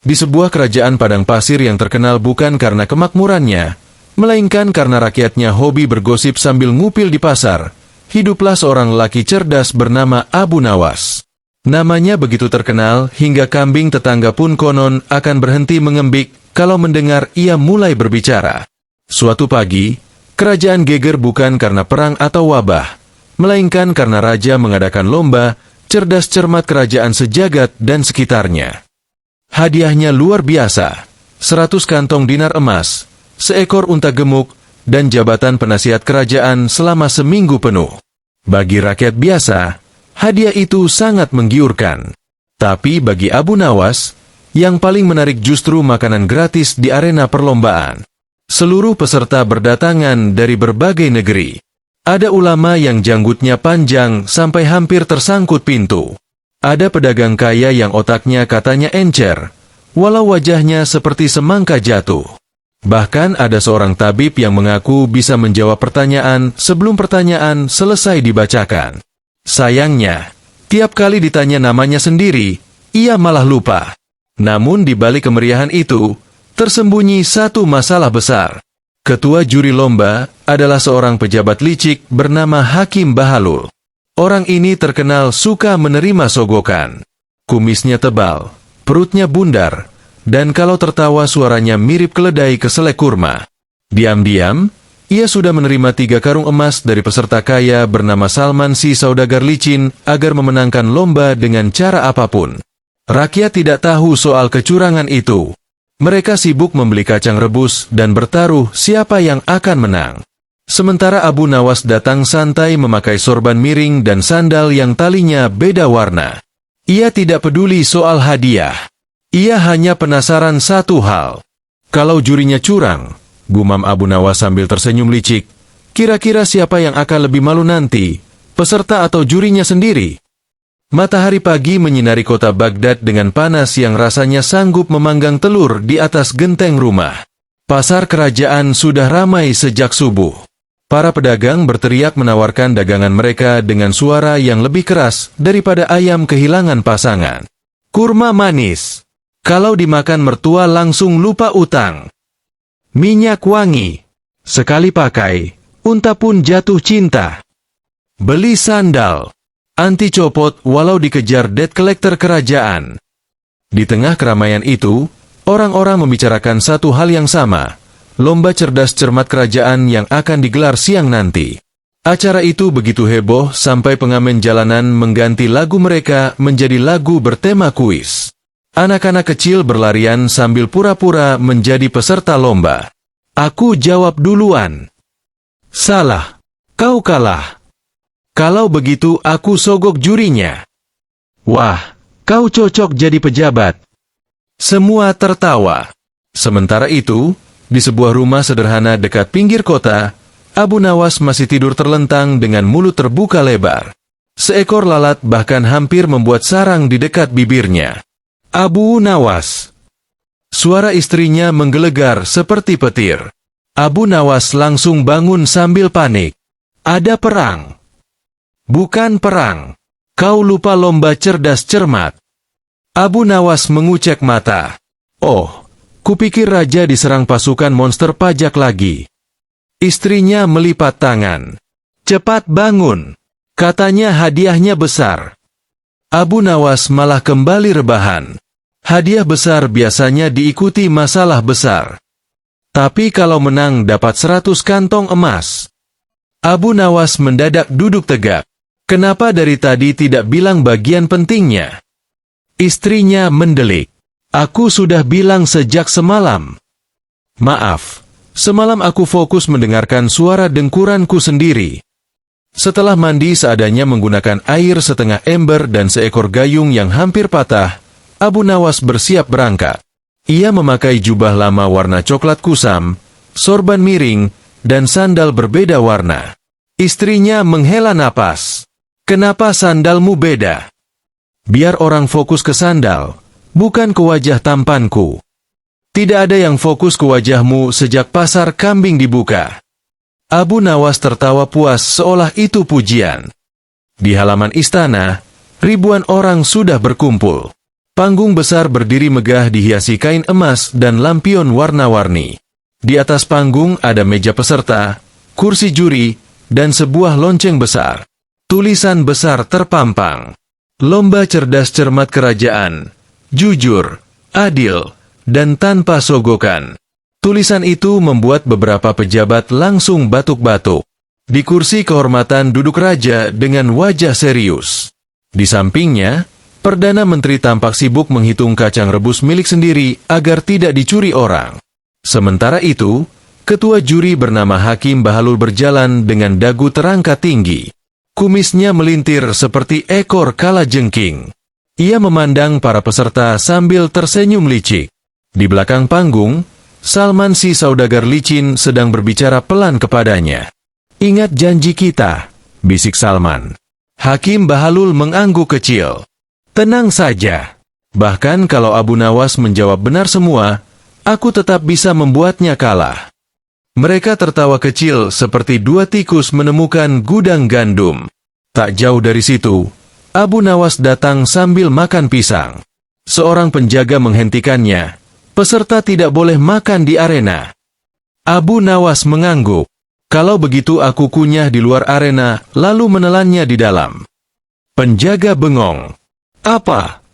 Di sebuah kerajaan padang pasir yang terkenal bukan karena kemakmurannya, melainkan karena rakyatnya hobi bergosip sambil ngupil di pasar, hiduplah seorang lelaki cerdas bernama Abu Nawas. Namanya begitu terkenal hingga kambing tetangga pun konon akan berhenti mengembik kalau mendengar ia mulai berbicara. Suatu pagi, kerajaan geger bukan karena perang atau wabah, melainkan karena raja mengadakan lomba cerdas cermat kerajaan sejagat dan sekitarnya. Hadiahnya luar biasa, 100 kantong dinar emas, seekor unta gemuk, dan jabatan penasihat kerajaan selama seminggu penuh. Bagi rakyat biasa, hadiah itu sangat menggiurkan. Tapi bagi Abu Nawas, yang paling menarik justru makanan gratis di arena perlombaan. Seluruh peserta berdatangan dari berbagai negeri. Ada ulama yang janggutnya panjang sampai hampir tersangkut pintu. Ada pedagang kaya yang otaknya katanya encer, walau wajahnya seperti semangka jatuh. Bahkan ada seorang tabib yang mengaku bisa menjawab pertanyaan sebelum pertanyaan selesai dibacakan. Sayangnya, tiap kali ditanya namanya sendiri, ia malah lupa. Namun di balik kemeriahan itu, tersembunyi satu masalah besar. Ketua juri lomba adalah seorang pejabat licik bernama Hakim Bahalul. Orang ini terkenal suka menerima sogokan. Kumisnya tebal, perutnya bundar, dan kalau tertawa suaranya mirip keledai keselek kurma. Diam-diam, ia sudah menerima 3 karung emas dari peserta kaya bernama Salman si saudagar licin agar memenangkan lomba dengan cara apapun. Rakyat tidak tahu soal kecurangan itu. Mereka sibuk membeli kacang rebus dan bertaruh siapa yang akan menang. Sementara Abu Nawas datang santai memakai sorban miring dan sandal yang talinya beda warna. Ia tidak peduli soal hadiah. Ia hanya penasaran satu hal. Kalau jurinya curang, gumam Abu Nawas sambil tersenyum licik, kira-kira siapa yang akan lebih malu nanti, peserta atau jurinya sendiri? Matahari pagi menyinari kota Baghdad dengan panas yang rasanya sanggup memanggang telur di atas genteng rumah. Pasar kerajaan sudah ramai sejak subuh. Para pedagang berteriak menawarkan dagangan mereka dengan suara yang lebih keras daripada ayam kehilangan pasangan. Kurma manis. Kalau dimakan mertua langsung lupa utang. Minyak wangi. Sekali pakai, unta pun jatuh cinta. Beli sandal. Anti copot walau dikejar debt collector kerajaan. Di tengah keramaian itu, orang-orang membicarakan satu hal yang sama. Lomba cerdas cermat kerajaan yang akan digelar siang nanti. Acara itu begitu heboh sampai pengamen jalanan mengganti lagu mereka menjadi lagu bertema kuis. Anak-anak kecil berlarian sambil pura-pura menjadi peserta lomba. Aku jawab duluan. Salah. Kau kalah. Kalau begitu aku sogok jurinya. Wah, kau cocok jadi pejabat. Semua tertawa. Sementara itu, di sebuah rumah sederhana dekat pinggir kota, Abu Nawas masih tidur terlentang dengan mulut terbuka lebar. Seekor lalat bahkan hampir membuat sarang di dekat bibirnya. Abu Nawas. Suara istrinya menggelegar seperti petir. Abu Nawas langsung bangun sambil panik. Ada perang. Bukan perang. Kau lupa lomba cerdas cermat. Abu Nawas mengucek mata. Oh. Kupikir raja diserang pasukan monster pajak lagi. Istrinya melipat tangan. Cepat bangun. Katanya hadiahnya besar. Abu Nawas malah kembali rebahan. Hadiah besar biasanya diikuti masalah besar. Tapi kalau menang dapat 100 kantong emas. Abu Nawas mendadak duduk tegak. Kenapa dari tadi tidak bilang bagian pentingnya? Istrinya mendelik. Aku sudah bilang sejak semalam. Maaf, semalam aku fokus mendengarkan suara dengkuranku sendiri. Setelah mandi seadanya menggunakan air setengah ember dan seekor gayung yang hampir patah, Abu Nawas bersiap berangkat. Ia memakai jubah lama warna coklat kusam, sorban miring, dan sandal berbeda warna. Istrinya menghela napas. Kenapa sandalmu beda? Biar orang fokus ke sandal. Bukan ke wajah tampanku. Tidak ada yang fokus ke wajahmu sejak pasar kambing dibuka. Abu Nawas tertawa puas seolah itu pujian. Di halaman istana, ribuan orang sudah berkumpul. Panggung besar berdiri megah dihiasi kain emas dan lampion warna-warni. Di atas panggung ada meja peserta, kursi juri, dan sebuah lonceng besar. Tulisan besar terpampang. Lomba cerdas cermat kerajaan. Jujur, adil, dan tanpa sogokan. Tulisan itu membuat beberapa pejabat langsung batuk-batuk. Di kursi kehormatan duduk raja dengan wajah serius. Di sampingnya, Perdana Menteri tampak sibuk menghitung kacang rebus milik sendiri agar tidak dicuri orang. Sementara itu, ketua juri bernama Hakim Bahlul berjalan dengan dagu terangkat tinggi. Kumisnya melintir seperti ekor kalajengking. Ia memandang para peserta sambil tersenyum licik. Di belakang panggung, Salman si saudagar licin sedang berbicara pelan kepadanya. "Ingat janji kita," bisik Salman. Hakim Bahlul mengangguk kecil. "Tenang saja. Bahkan kalau Abu Nawas menjawab benar semua, aku tetap bisa membuatnya kalah." Mereka tertawa kecil seperti dua tikus menemukan gudang gandum. Tak jauh dari situ, Abu Nawas datang sambil makan pisang. Seorang penjaga menghentikannya. Peserta tidak boleh makan di arena. Abu Nawas mengangguk. "Kalau begitu aku kunyah di luar arena, lalu menelannya di dalam." Penjaga bengong. "Apa?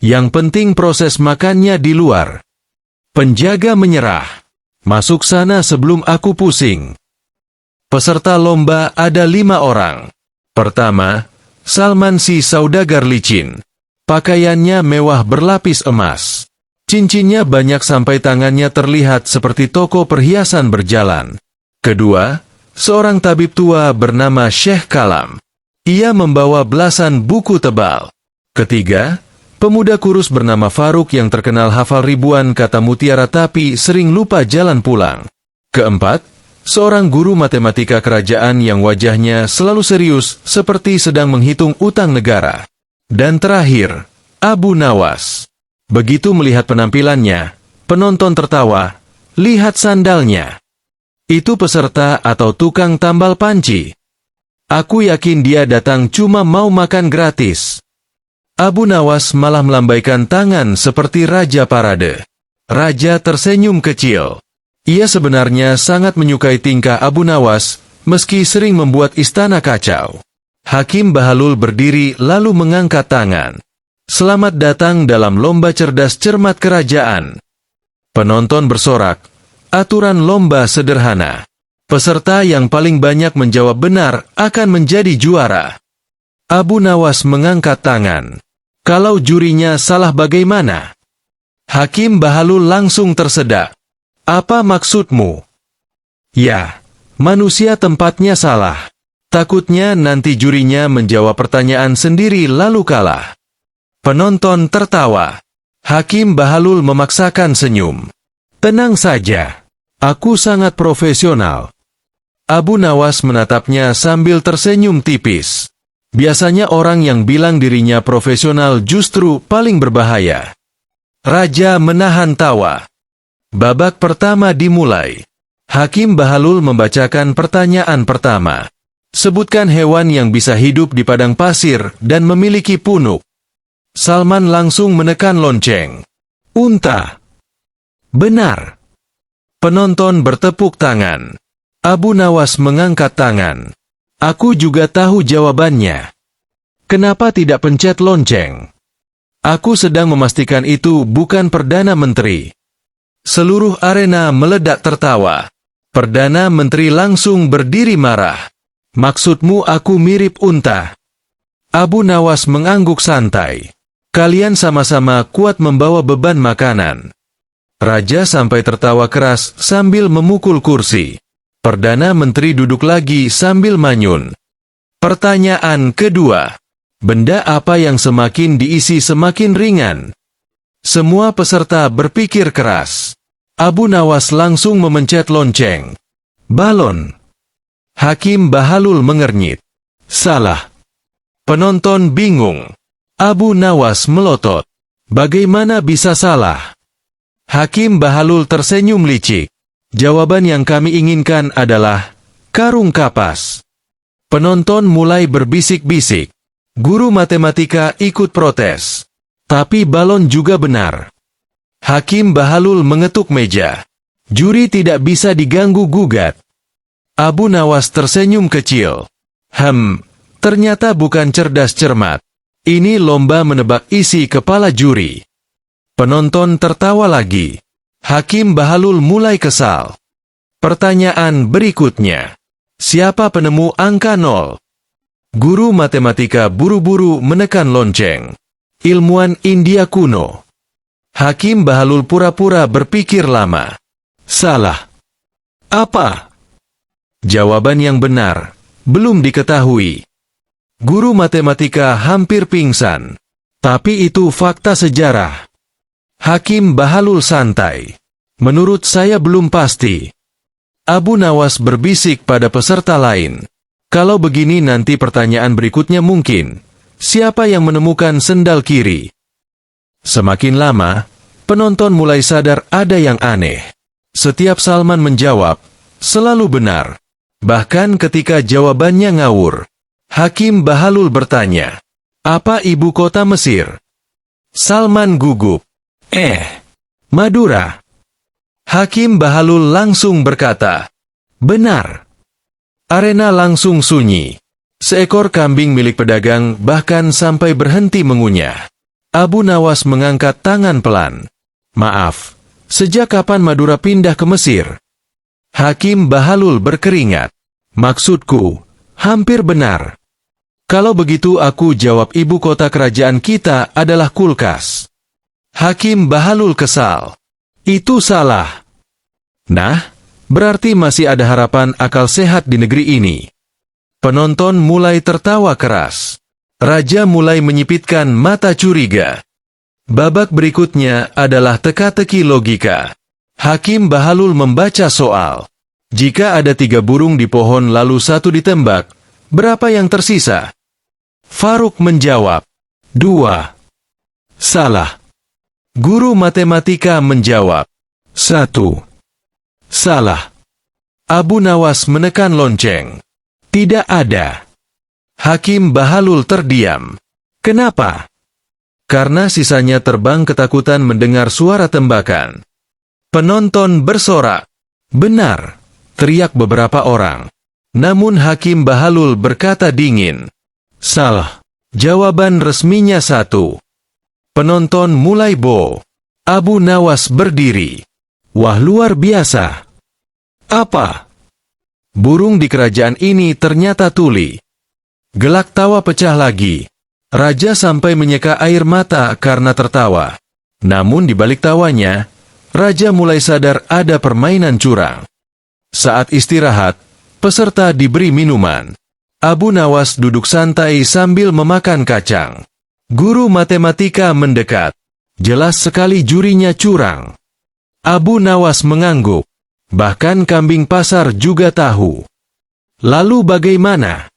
Yang penting proses makannya di luar." Penjaga menyerah. "Masuk sana sebelum aku pusing." Peserta lomba ada 5 orang. Pertama, Salman si saudagar licin. Pakaiannya mewah berlapis emas. Cincinnya banyak sampai tangannya terlihat seperti toko perhiasan berjalan. Kedua, seorang tabib tua bernama Syekh Kalam. Ia membawa belasan buku tebal. Ketiga, pemuda kurus bernama Faruk yang terkenal hafal ribuan kata mutiara tapi sering lupa jalan pulang. Keempat, seorang guru matematika kerajaan yang wajahnya selalu serius seperti sedang menghitung utang negara. Dan terakhir, Abu Nawas. Begitu melihat penampilannya, penonton tertawa. "Lihat sandalnya. Itu peserta atau tukang tambal panci. Aku yakin dia datang cuma mau makan gratis." Abu Nawas malah melambaikan tangan seperti raja parade. Raja tersenyum kecil. Ia sebenarnya sangat menyukai tingkah Abu Nawas, meski sering membuat istana kacau. Hakim Bahlul berdiri lalu mengangkat tangan. "Selamat datang dalam lomba cerdas cermat kerajaan." Penonton bersorak. Aturan lomba sederhana. Peserta yang paling banyak menjawab benar akan menjadi juara. Abu Nawas mengangkat tangan. "Kalau jurinya salah bagaimana?" Hakim Bahlul langsung tersedak. "Apa maksudmu?" "Ya, manusia tempatnya salah. Takutnya nanti jurinya menjawab pertanyaan sendiri lalu kalah." Penonton tertawa. Hakim Bahlul memaksakan senyum. "Tenang saja. Aku sangat profesional." Abu Nawas menatapnya sambil tersenyum tipis. Biasanya orang yang bilang dirinya profesional justru paling berbahaya. Raja menahan tawa. Babak pertama dimulai. Hakim Bahlul membacakan pertanyaan pertama. "Sebutkan hewan yang bisa hidup di padang pasir dan memiliki punuk." Salman langsung menekan lonceng. "Unta." "Benar." Penonton bertepuk tangan. Abu Nawas mengangkat tangan. "Aku juga tahu jawabannya. Kenapa tidak pencet lonceng?" "Aku sedang memastikan itu bukan Perdana Menteri." Seluruh arena meledak tertawa. Perdana Menteri langsung berdiri marah. "Maksudmu aku mirip unta?" Abu Nawas mengangguk santai. "Kalian sama-sama kuat membawa beban makanan." Raja sampai tertawa keras sambil memukul kursi. Perdana Menteri duduk lagi sambil manyun. Pertanyaan kedua. Benda apa yang semakin diisi semakin ringan? Semua peserta berpikir keras. Abu Nawas langsung memencet lonceng. Balon. Hakim Bahlul mengernyit. Salah. Penonton bingung. Abu Nawas melotot. Bagaimana bisa salah? Hakim Bahlul tersenyum licik. Jawaban yang kami inginkan adalah karung kapas. Penonton mulai berbisik-bisik. Guru matematika ikut protes. Tapi balon juga benar. Hakim Bahlul mengetuk meja. Juri tidak bisa diganggu-gugat. Abu Nawas tersenyum kecil. Ternyata bukan cerdas cermat. Ini lomba menebak isi kepala juri. Penonton tertawa lagi. Hakim Bahlul mulai kesal. Pertanyaan berikutnya. Siapa penemu angka 0? Guru matematika buru-buru menekan lonceng. Ilmuwan India kuno. Hakim Bahlul pura-pura berpikir lama. Salah. Apa? Jawaban yang benar belum diketahui. Guru matematika hampir pingsan. Tapi itu fakta sejarah. Hakim Bahlul santai. Menurut saya belum pasti. Abu Nawas berbisik pada peserta lain. Kalau begini nanti pertanyaan berikutnya mungkin. Siapa yang menemukan sendal kiri? Semakin lama, penonton mulai sadar ada yang aneh. Setiap Salman menjawab, selalu benar. Bahkan ketika jawabannya ngawur. Hakim Bahlul bertanya, apa ibu kota Mesir? Salman gugup. Madura. Hakim Bahlul langsung berkata, benar. Arena langsung sunyi. Seekor kambing milik pedagang bahkan sampai berhenti mengunyah. Abu Nawas mengangkat tangan pelan. Maaf, sejak kapan Madura pindah ke Mesir? Hakim Bahlul berkeringat. Maksudku, hampir benar. Kalau begitu aku jawab ibu kota kerajaan kita adalah kulkas. Hakim Bahlul kesal. Itu salah. Nah, berarti masih ada harapan akal sehat di negeri ini. Penonton mulai tertawa keras. Raja mulai menyipitkan mata curiga. Babak berikutnya adalah teka-teki logika. Hakim Bahlul membaca soal. Jika ada 3 burung di pohon lalu 1 ditembak, berapa yang tersisa? Faruk menjawab, 2. Salah. Guru matematika menjawab, 1. Salah. Abu Nawas menekan lonceng. Tidak ada. Hakim Bahlul terdiam. Kenapa? Karena sisanya terbang ketakutan mendengar suara tembakan. Penonton bersorak. Benar, teriak beberapa orang. Namun Hakim Bahlul berkata dingin. Salah. Jawaban resminya 1. Penonton mulai bow. Abu Nawas berdiri. Wah, luar biasa. Apa? Burung di kerajaan ini ternyata tuli. Gelak tawa pecah lagi. Raja sampai menyeka air mata karena tertawa. Namun di balik tawanya, Raja mulai sadar ada permainan curang. Saat istirahat, peserta diberi minuman. Abu Nawas duduk santai sambil memakan kacang. Guru matematika mendekat. Jelas sekali jurinya curang. Abu Nawas mengangguk. Bahkan kambing pasar juga tahu. Lalu bagaimana?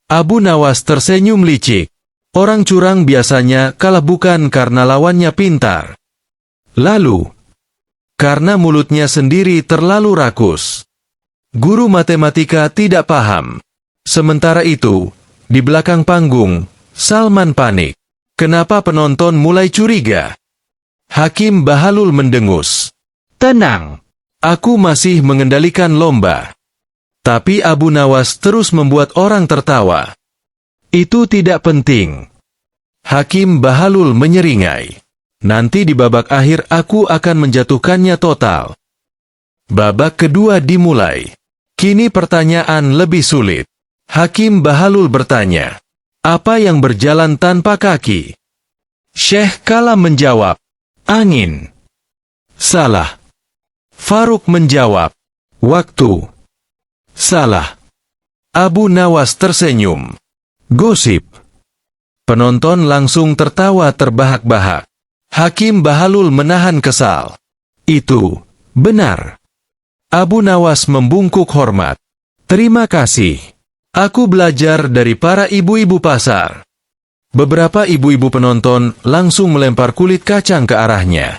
Abu Nawas tersenyum licik. Orang curang biasanya kalah bukan karena lawannya pintar. Lalu, karena mulutnya sendiri terlalu rakus. Guru matematika tidak paham. Sementara itu, di belakang panggung, Salman panik. Kenapa penonton mulai curiga? Hakim Bahlul mendengus. Tenang, aku masih mengendalikan lomba. Tapi Abu Nawas terus membuat orang tertawa. Itu tidak penting. Hakim Bahlul menyeringai. Nanti di babak akhir aku akan menjatuhkannya total. Babak kedua dimulai. Kini pertanyaan lebih sulit. Hakim Bahlul bertanya, apa yang berjalan tanpa kaki? Syekh Kala menjawab, angin. Salah. Faruk menjawab, waktu. Salah. Abu Nawas tersenyum. Gosip. Penonton langsung tertawa terbahak-bahak. Hakim Bahlul menahan kesal. Itu benar. Abu Nawas membungkuk hormat. Terima kasih. Aku belajar dari para ibu-ibu pasar. Beberapa ibu-ibu penonton langsung melempar kulit kacang ke arahnya.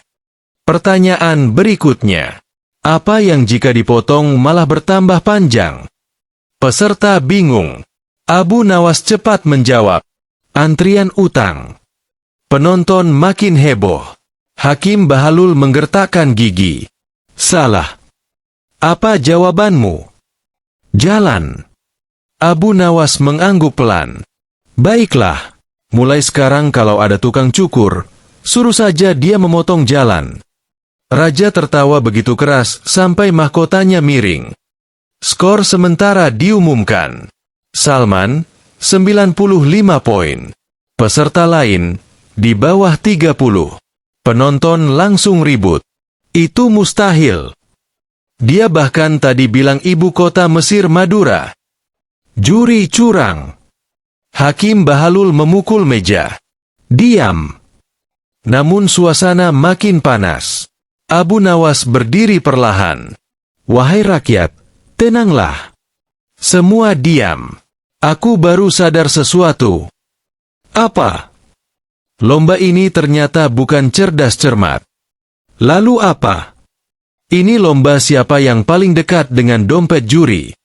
Pertanyaan berikutnya. Apa yang jika dipotong malah bertambah panjang? Peserta bingung. Abu Nawas cepat menjawab. Antrian utang. Penonton makin heboh. Hakim Bahlul menggertakkan gigi. Salah. Apa jawabanmu? Jalan. Abu Nawas mengangguk pelan. Baiklah. Mulai sekarang kalau ada tukang cukur, suruh saja dia memotong jalan. Raja tertawa begitu keras sampai mahkotanya miring. Skor sementara diumumkan. Salman, 95 poin. Peserta lain, di bawah 30. Penonton langsung ribut. Itu mustahil. Dia bahkan tadi bilang ibu kota Mesir Madura. Juri curang. Hakim Bahlul memukul meja. Diam. Namun suasana makin panas. Abu Nawas berdiri perlahan. Wahai rakyat, tenanglah. Semua diam. Aku baru sadar sesuatu. Apa? Lomba ini ternyata bukan cerdas cermat. Lalu apa? Ini lomba siapa yang paling dekat dengan dompet juri.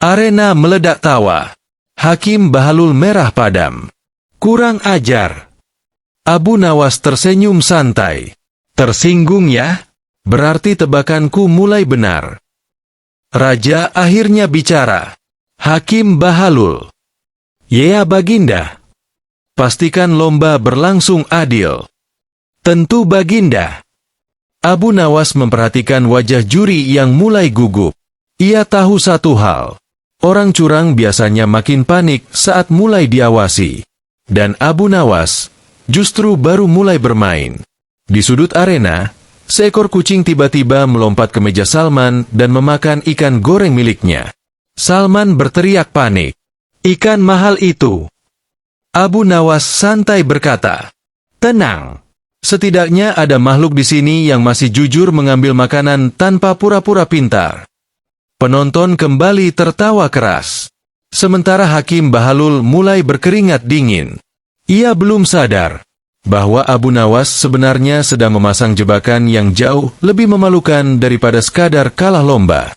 Arena meledak tawa. Hakim Bahlul merah padam. Kurang ajar. Abu Nawas tersenyum santai. Tersinggung ya? Berarti tebakanku mulai benar. Raja akhirnya bicara. Hakim Bahlul. Ya Baginda. Pastikan lomba berlangsung adil. Tentu Baginda. Abu Nawas memperhatikan wajah juri yang mulai gugup. Ia tahu satu hal. Orang curang biasanya makin panik saat mulai diawasi. Dan Abu Nawas justru baru mulai bermain. Di sudut arena, seekor kucing tiba-tiba melompat ke meja Salman dan memakan ikan goreng miliknya. Salman berteriak panik. Ikan mahal itu. Abu Nawas santai berkata, tenang. Setidaknya ada makhluk di sini yang masih jujur mengambil makanan tanpa pura-pura pintar. Penonton kembali tertawa keras. Sementara Hakim Bahlul mulai berkeringat dingin. Ia belum sadar bahwa Abu Nawas sebenarnya sedang memasang jebakan yang jauh lebih memalukan daripada sekadar kalah lomba.